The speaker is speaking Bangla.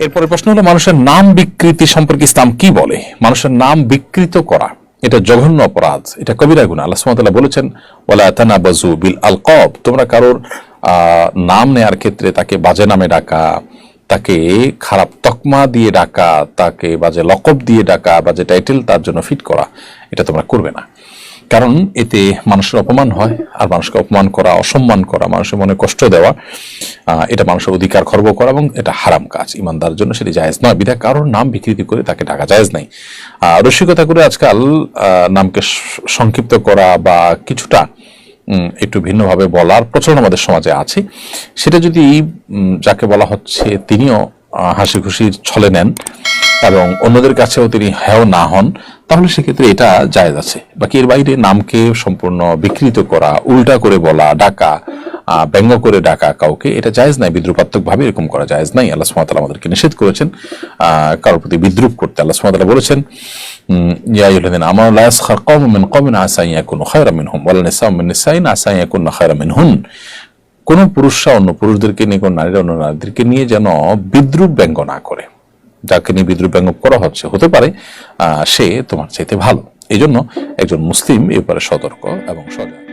এরপরে প্রশ্ন হলো, মানুষের নাম বিকৃতি সম্পর্কে ইসলাম কি বলে? মানুষের নাম বিকৃত করা এটা জঘন্য অপরাধ, এটা কবিরা গুনাহ। আল্লাহ সুবহানাহু ওয়া তাআলা বলেছেন, ওয়ালা তানাবাজু বিল আলকাব, তোমরা কারোর নাম নেয়ার ক্ষেত্রে তাকে বাজে নামে ডাকা, তাকে খারাপ তকমা দিয়ে ডাকা, তাকে বাজে লকব দিয়ে ডাকা, বাজে টাইটেল তার জন্য ফিট করা, এটা তোমরা করবে না। কারণ এতে মানুষের অপমান হয়, আর মানুষকে অপমান করা, অসম্মান করা, মানুষের মনে কষ্ট দেওয়া, এটা মানুষের অধিকার খর্ব করা, এবং এটা হারাম কাজ। ইমানদার জন্য সেটি জায়েজ নয়। বিধায় কারোর নাম বিকৃতি করে তাকে ডাকা জায়েজ নাই। রসিকতা করে আজকাল নামকে সংক্ষিপ্ত করা বা কিছুটা একটু ভিন্নভাবে বলার প্রচলন আমাদের সমাজে আছে। সেটা যদি যাকে বলা হচ্ছে তিনিও হাসি খুশির ছলে নেন এবং অন্যদের কাছেও তিনি হেয় না হন, তাহলে সেক্ষেত্রে এটা জায়েজ আছে। বাকি এর বাইরে নামকে সম্পূর্ণ বিকৃত করা, উল্টা করে বলা, ডাকা, ব্যঙ্গ করে ডাকা কাউকে, এটা জায়েজ নাই। বিদ্রুপাত্মক ভাবে এরকম করা জায়েজ নাই। আল্লাহ সুবহানাহু ওয়া তাআলা আমাদেরকে নিষেধ করেছেন কারোর প্রতি বিদ্রুপ করতে। আল্লাহ সুবহানাহু ওয়া তাআলা বলেছেন, ইয়া আইয়ুহাল্লাযীনা আমানু লা ইয়াসখার কওমুম মিন কওমিন আসা আন ইয়াকুনু খায়রাম মিনহুম ওয়ালা নিসাউম মিন নিসাইন আসা আন ইয়াকুননা খায়রাম মিনহুন। কোন পুরুষরা অন্য পুরুষদেরকে নিয়ে, কোন নারীরা অন্য নারীদেরকে নিয়ে যেন বিদ্রুপ ব্যঙ্গ না করে। যাকে নিয়ে বিদ্রুপ ব্যঙ্গ করা হচ্ছে, হতে পারে সে তোমার চাইতে ভালো। এই জন্য একজন মুসলিম এ ব্যাপারে সতর্ক এবং সজাগ।